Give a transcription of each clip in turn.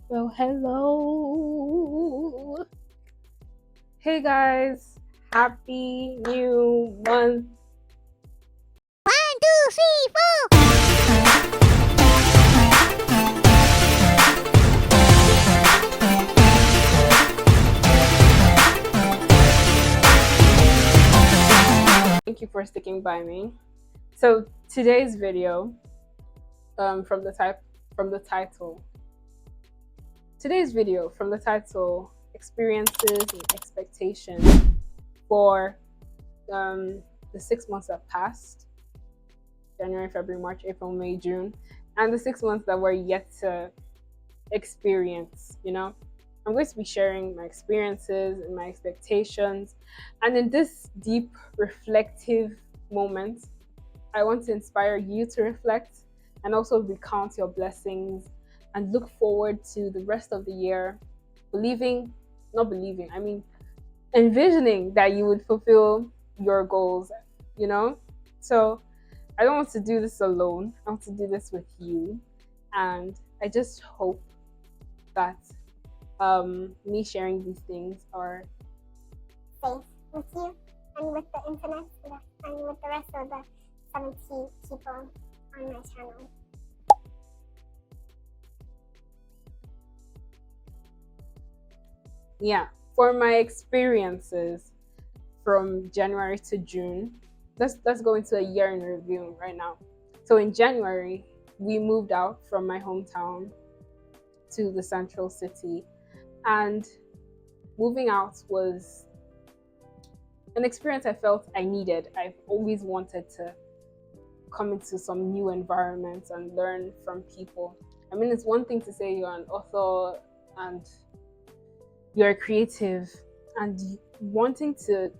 Well, hello. Hey guys, happy new month. 1, 2, 3, 4. Thank you for sticking by me. So today's video, from the title. Today's video from the title, experiences and expectations for the 6 months that passed, January, February, March, April, May, June, and the 6 months that we're yet to experience. I'm going to be sharing my experiences and my expectations. And in this deep, reflective moment, I want to inspire you to reflect and also recount your blessings and look forward to the rest of the year, not believing, I mean, envisioning that you would fulfill your goals, you know? So I don't want to do this alone. I want to do this with you. And I just hope that me sharing these things are Safe with you and with the internet and with the rest of the 70 people on my channel. yeah, for my experiences from January to June. Let's go into a year in review right now. So in January, we moved out from my hometown to the central city, and moving out was an experience I felt I needed. I've always wanted to come into some new environments and learn from people. I mean, it's one thing to say you're an author and you're creative and wanting to,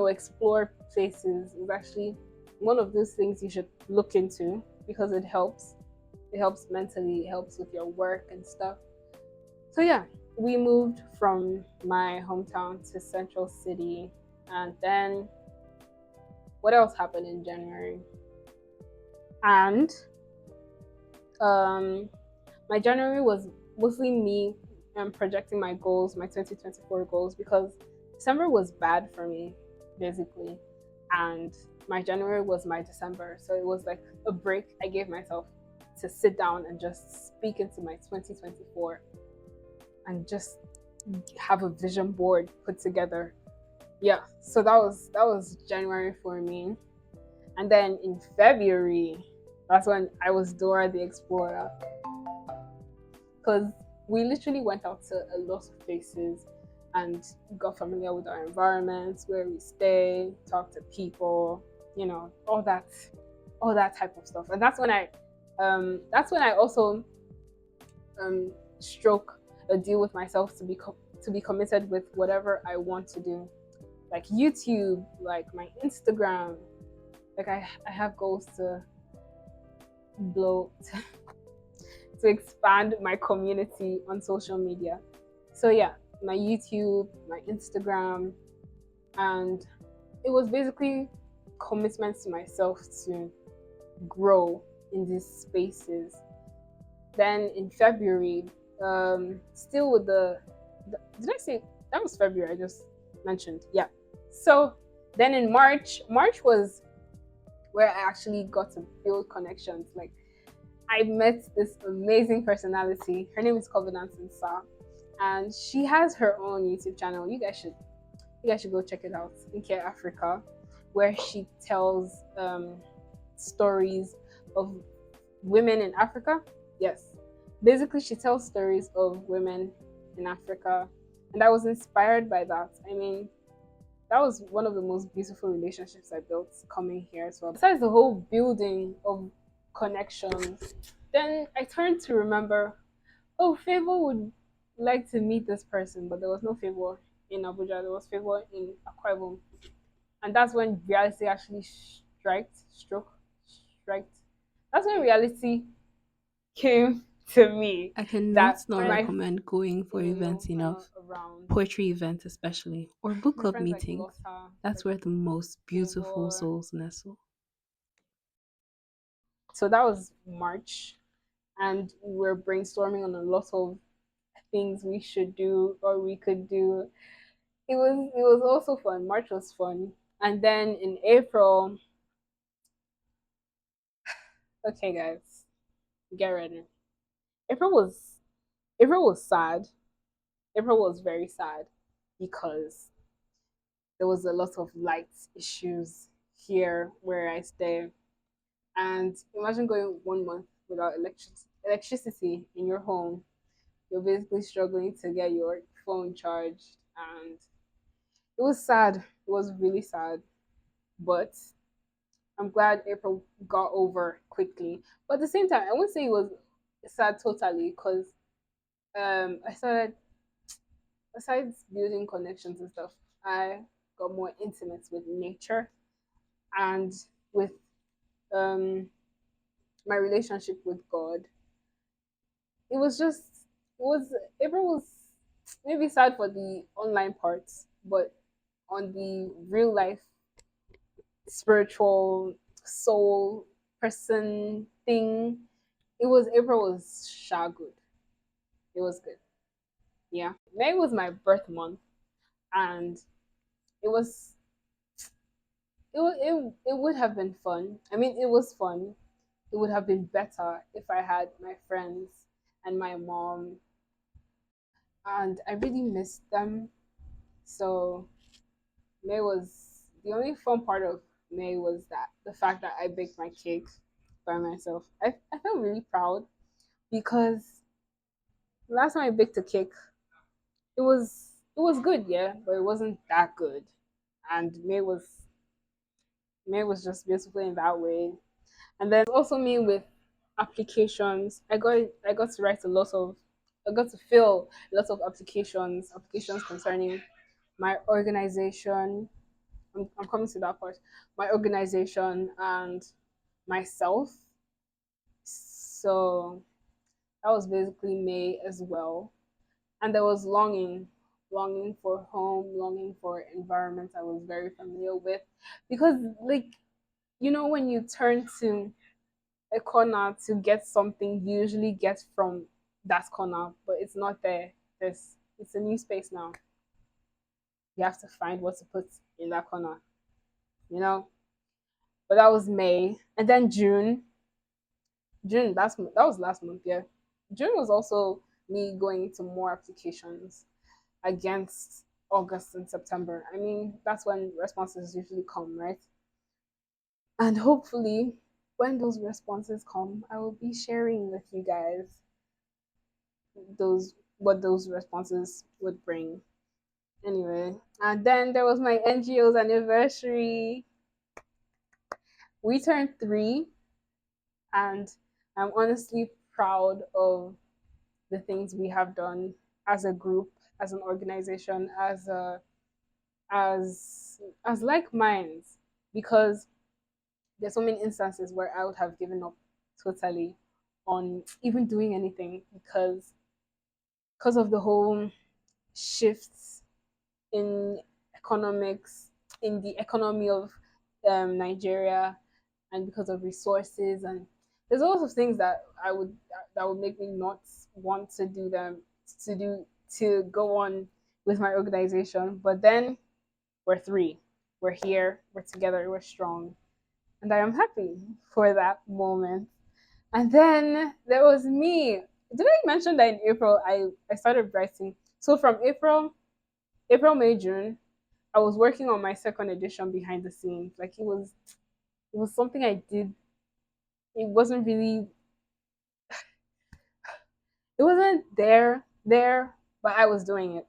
explore places is actually one of those things you should look into because it helps. It helps mentally, it helps with your work and stuff. So yeah, we moved from my hometown to Central City, and then what else happened in January? And my January was mostly me projecting my goals, my 2024 goals, because December was bad for me, basically, and my January was my December, so it was like a break I gave myself to sit down and just speak into my 2024 and just have a vision board put together. Yeah, so that was January for me. And then in February, that's when I was Dora the Explorer, because we literally went out to a lot of places and got familiar with our environments, where we stay, talk to people, all that type of stuff. And that's when I also stroke a deal with myself to be committed with whatever I want to do, like YouTube, like my Instagram. Like I have goals to blow to expand my community on social media. So yeah, my YouTube, my Instagram, and it was basically commitment to myself to grow in these spaces. Then in February, still with did I say that was February? I just mentioned, yeah. So then in March was where I actually got to build connections. Like I met this amazing personality. Her name is Covenant and Sa, and she has her own YouTube channel. You guys should go check it out. In Care Africa, where she tells stories of women in Africa. Yes, basically she tells stories of women in Africa, and I was inspired by that. I mean, that was one of the most beautiful relationships I built coming here as well. Besides the whole building of connections, then I turned to remember, oh, Favor would like to meet this person, but there was no Favor in Abuja. There was Favor in Akwa Ibom, and that's when reality actually struck. That's when reality came to me I cannot that not my recommend going for events enough. around Poetry events especially. Or book my club friends like meetings. Lotta, That's like where the most beautiful Favor. souls nestle. So that was March, and we were brainstorming on a lot of things we should do or we could do. It was also fun. March was fun. And then in April, okay guys, get ready. April was April was sad. April was very sad because there was a lot of light issues here where I stay. And imagine going 1 month without electricity in your home. You're basically struggling to get your phone charged, and it was sad. It was really sad, but I'm glad April got over quickly. But at the same time, I wouldn't say it was sad totally because I started, besides building connections and stuff, I got more intimate with nature and with um, my relationship with God. It was just, it was, April was maybe sad for the online parts, but on the real life, spiritual, soul, person thing, April was sha good. It was good. Yeah. May was my birth month, and it was it would have been fun. I mean, it was fun. It would have been better if I had my friends and my mom, and I really missed them. So May was the only fun part of May was that the fact that I baked my cake by myself. I felt really proud because last time I baked a cake, it was good, yeah, but it wasn't that good. And May was just beautiful in that way. And then also me with applications. I got to write a lot of I got to fill a lot of applications concerning my organization. I'm coming to that part. My organization and myself. So that was basically May as well. And there was longing for home, longing for environment I was very familiar with. Because like, when you turn to a corner to get something, you usually get from that corner, but it's not there. It's a new space now. You have to find what to put in that corner, you know? But that was May. And then June. That was last month, yeah. June was also me going into more applications against August and September. I mean, that's when responses usually come, right? And hopefully, when those responses come, I will be sharing with you guys those what those responses would bring. Anyway, and then there was my NGO's anniversary. We turned 3, and I'm honestly proud of the things we have done as a group, as an organization, as like minds, because there's so many instances where I would have given up totally on even doing anything because of the whole shifts in economics, in the economy of Nigeria, and because of resources, and there's a lot of things that would make me not want to do them, to do to go on with my organization. But then we're 3, we're here, we're together, we're strong, and I am happy for that moment. And then there was me. Did I mention that in April I started writing? So from April, May, June, I was working on my second edition behind the scenes. Like it was something I did. It wasn't really it wasn't there, but I was doing it.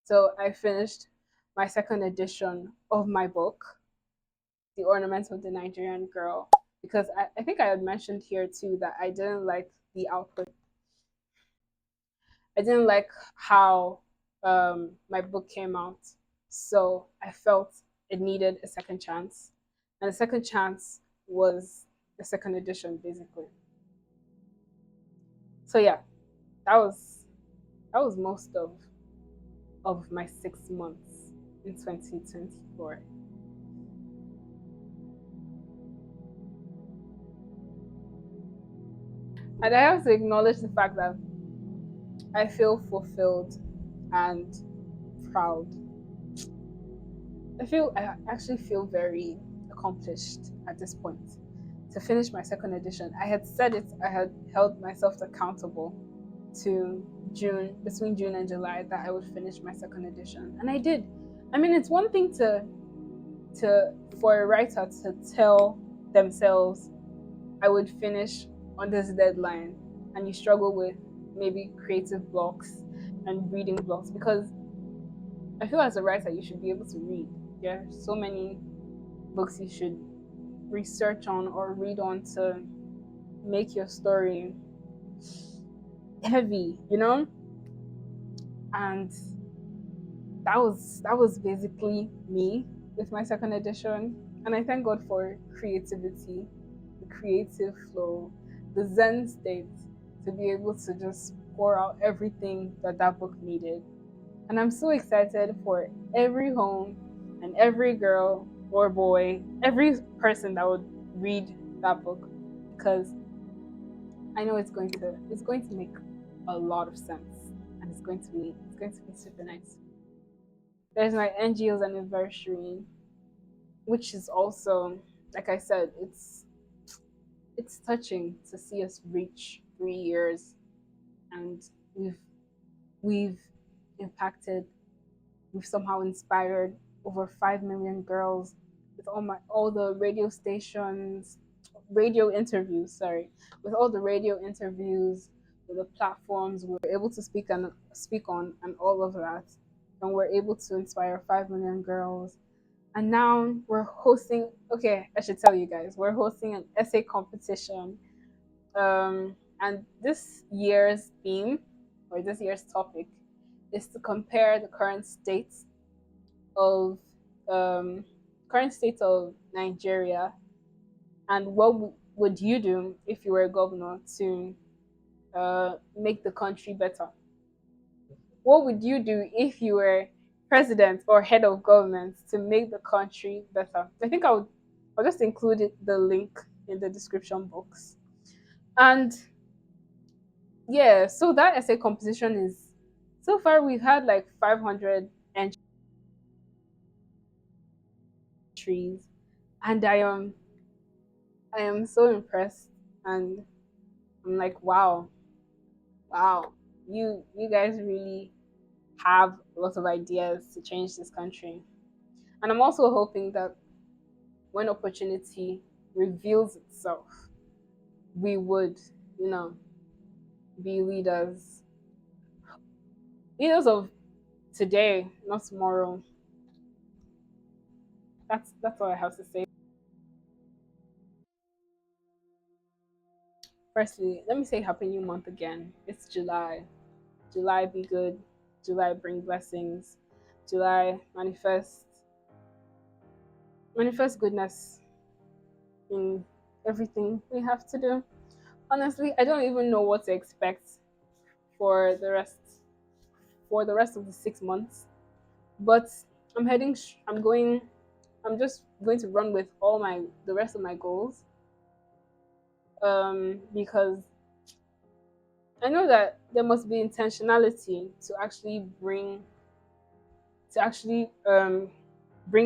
So I finished my second edition of my book, The Ornament of the Nigerian Girl, because I think I had mentioned here too that I didn't like the output. I didn't like how my book came out. So I felt it needed a second chance. And the second chance was the second edition, basically. So yeah, that was most of my 6 months in 2024. And I have to acknowledge the fact that I feel fulfilled and proud. I actually feel very accomplished at this point to finish my second edition. I had said it, I had held myself accountable to June, between June and July, that I would finish my second edition. And I did. I mean, it's one thing to for a writer to tell themselves I would finish on this deadline, and you struggle with maybe creative blocks and reading blocks, because I feel as a writer you should be able to read. There are so many books you should research on or read on to make your story heavy, you know? And that was basically me with my second edition. And I thank God for creativity, the creative flow, the zen state, to be able to just pour out everything that that book needed. And I'm so excited for every home and every girl or boy, every person that would read that book, because I know it's going to make a lot of sense, and it's going to be super nice. There's my NGO's anniversary, which is also, like I said, it's touching to see us reach 3 years, and we've impacted, we've somehow inspired over 5 million girls with all the radio stations, radio interviews. Sorry, with all the radio interviews, with the platforms we're able to speak on, and all of that, and we're able to inspire 5 million girls. And now we're hosting. Okay, I should tell you guys, we're hosting an essay competition. And this year's theme, or this year's topic, is to compare the of um, current state of Nigeria, and what would you do if you were a governor to make the country better? What would you do if you were president or head of government to make the country better? I think I'll just include the link in the description box. And yeah, so that essay composition is, so far we've had like 500 entries, and I am so impressed, and I'm like, wow, you guys really have lots of ideas to change this country. And I'm also hoping that when opportunity reveals itself, we would, you know, be leaders of today, not tomorrow. That's all I have to say. Firstly, let me say Happy New Month again. It's July. July be good. July bring blessings. July manifest goodness in everything we have to do. Honestly, I don't even know what to expect for the rest of the 6 months. But I'm heading. I'm going. I'm just going to run with the rest of my goals. Because I know that there must be intentionality to actually bring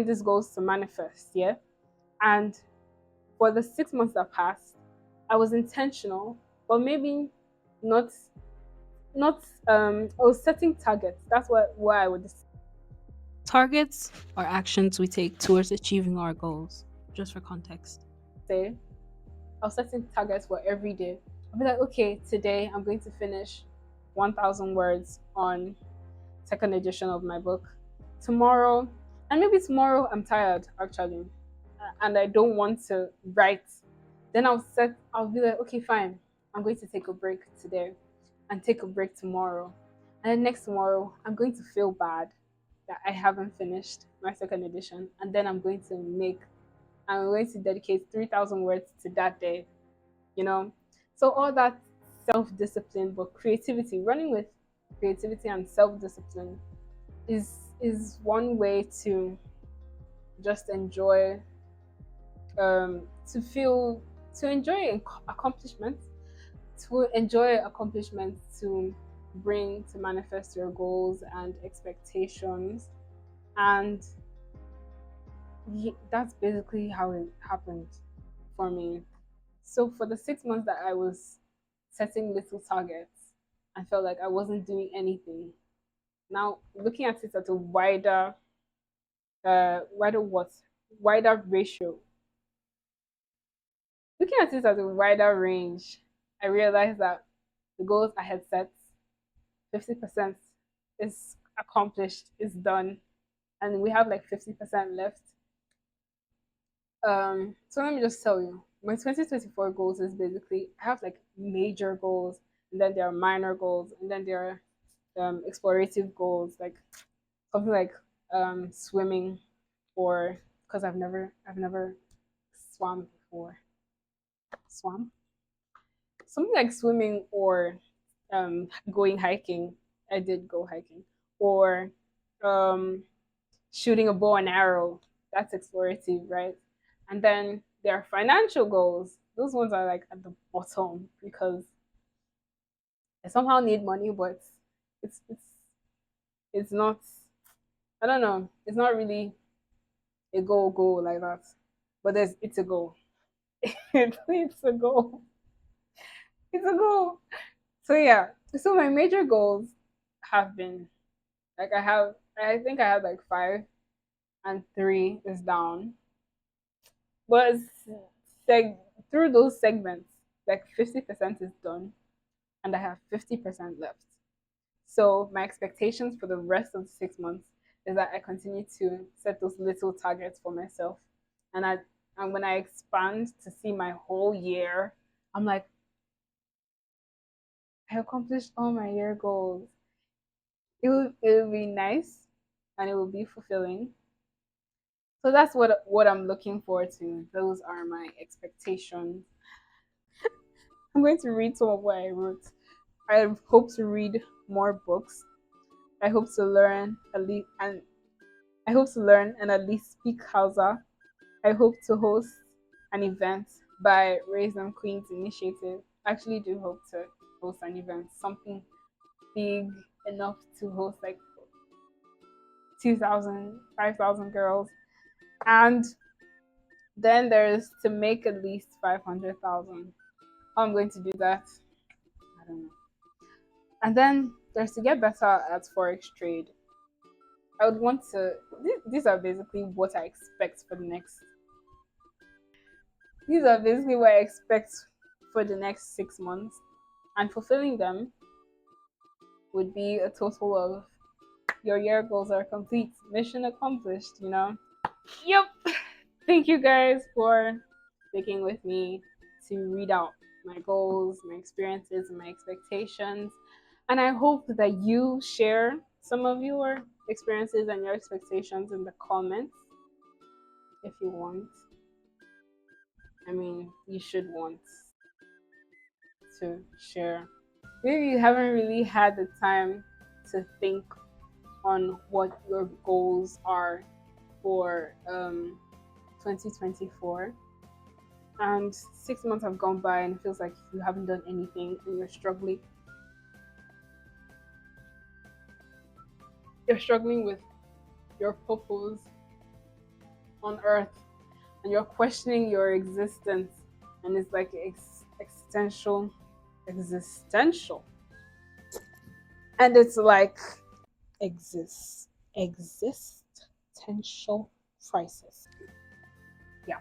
these goals to manifest. Yeah, and for the 6 months that passed, I was intentional, but maybe not I was setting targets. That's what I would Targets are actions we take towards achieving our goals. Just for context. say. I was setting targets for every day. I'll be like, okay, today I'm going to finish 1,000 words on second edition of my book. Tomorrow, and maybe tomorrow I'm tired actually, and I don't want to write. Then I'll be like, okay, fine. I'm going to take a break today and take a break tomorrow. And then next tomorrow, I'm going to feel bad that I haven't finished my second edition. And then I'm going to dedicate 3,000 words to that day, you know? So all that self discipline, but creativity, running with creativity and self discipline is one way to just enjoy, to feel, to enjoy accomplishments, to bring to manifest your goals and expectations. And that's basically how it happened for me. So for the 6 months that I was setting little targets, I felt like I wasn't doing anything. Now looking at it at a wider ratio, looking at it at a wider range, I realized that the goals I had set, 50% is accomplished, is done, and we have like 50% left. So let me just tell you, my 2024 goals is basically I have like major goals, and then there are minor goals, and then there are explorative goals, like something like swimming, or because I've never swam before. Swam? Something like swimming or going hiking. I did go hiking. Or um, shooting a bow and arrow. That's explorative, right? And then there are financial goals. Those ones are like at the bottom because I somehow need money, but it's it's it's not. I don't know. It's not really a goal like that. But it's a goal. It's a goal. It's a goal. So yeah. So my major goals have been like I think I have like five and three is down. But seg- through those segments, like 50% is done and I have 50% left. So my expectations for the rest of the 6 months is that I continue to set those little targets for myself. And when I expand to see my whole year, I'm like, I accomplished all my year goals. It will be nice and it will be fulfilling. So that's what I'm looking forward to. Those are my expectations. I'm going to read some of what I wrote. I hope to read more books. I hope to learn and at least speak Hausa. I hope to host an event by Raise and Queens Initiative. I actually do hope to host an event, something big enough to host like 2,000, 5,000 girls. And then there's to make at least 500,000. How I'm going to do that, I don't know. And then there's to get better at forex trade. I would want to. These are basically what I expect for the next. These are basically what I expect for the next 6 months, and fulfilling them would be a total of your year goals are complete, mission accomplished. You know. Yep. Thank you guys for sticking with me to read out my goals, my experiences, and my expectations. And I hope that you share some of your experiences and your expectations in the comments if you want. I mean, you should want to share. Maybe you haven't really had the time to think on what your goals are for 2024. And 6 months have gone by and it feels like you haven't done anything and you're struggling. You're struggling with your purpose on earth and you're questioning your existence, and it's like existential, and it's like existential crisis. Yeah,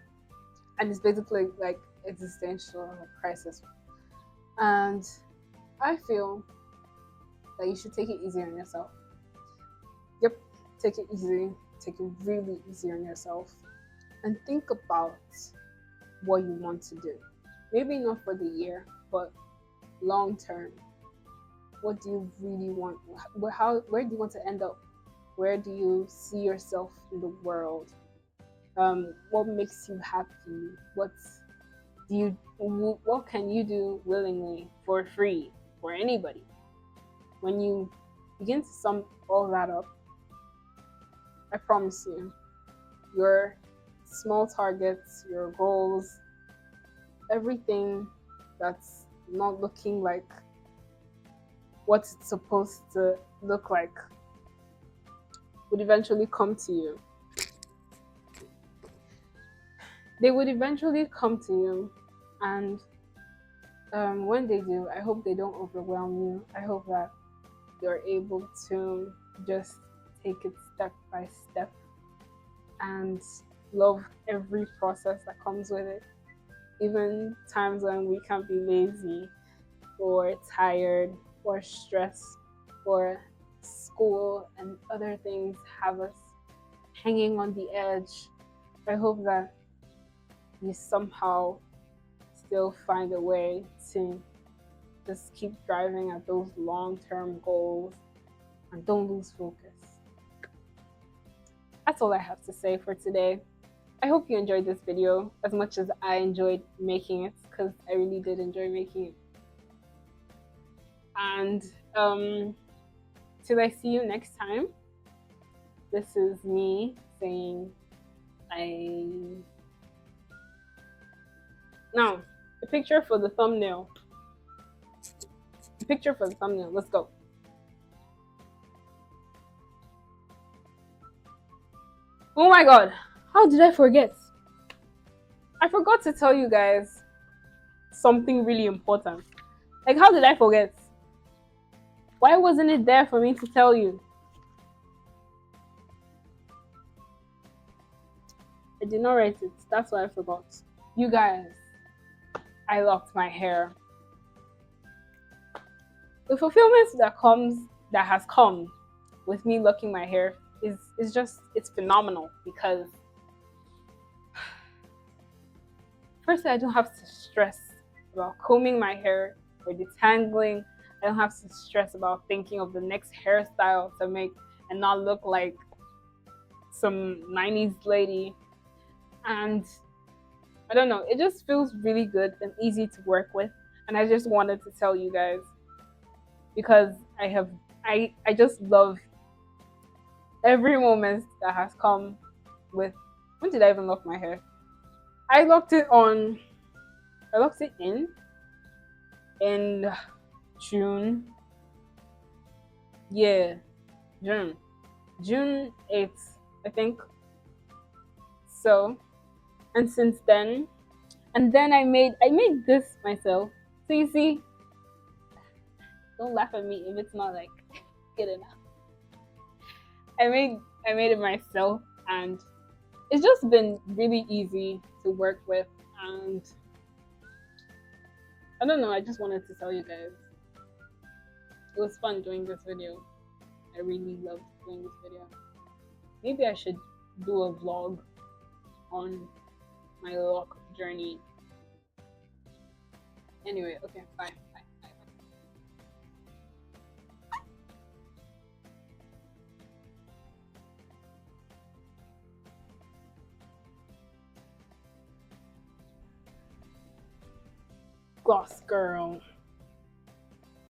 and it's basically like existential crisis, and I feel that you should take it easy on yourself. Yep, take it easy, take it really easy on yourself, and think about what you want to do. Maybe not for the year, but long term. What do you really want? Where do you want to end up? Where do you see yourself in the world? What makes you happy? What can you do willingly for free for anybody? When you begin to sum all that up, I promise you, your small targets, your goals, everything that's not looking like what it's supposed to look like would eventually come to you. They would eventually come to you, and when they do, I hope they don't overwhelm you. I hope that you're able to just take it step by step and love every process that comes with it. Even times when we can be lazy or tired or stressed or school and other things have us hanging on the edge. I hope that you somehow still find a way to just keep driving at those long-term goals and don't lose focus. That's all I have to say for today. I hope you enjoyed this video as much as I enjoyed making it, because I really did enjoy making it. And till I see you next time, this is me saying now the picture for the thumbnail. The picture for the thumbnail. Let's go. Oh my god, how did I forget? I forgot to tell you guys something really important. Like, how did I forget? Why wasn't it there for me to tell you? I did not write it. That's why I forgot. You guys, I locked my hair. The fulfillment that has come with me locking my hair is just, it's phenomenal, because firstly, I don't have to stress about combing my hair or detangling. I don't have to stress about thinking of the next hairstyle to make and not look like some 90s lady. And I don't know, it just feels really good and easy to work with. And I just wanted to tell you guys, because I just love every moment that has come with. When did I even lock my hair? I locked it in June. Yeah, June 8th, I think. So, and since then, and then I made this myself. So you see, don't laugh at me if it's not like good enough. I made it myself, and it's just been really easy to work with, and I don't know, I just wanted to tell you guys. It was fun doing this video. I really loved doing this video. Maybe I should do a vlog on my lock journey. Anyway, okay, bye. Gloss girl.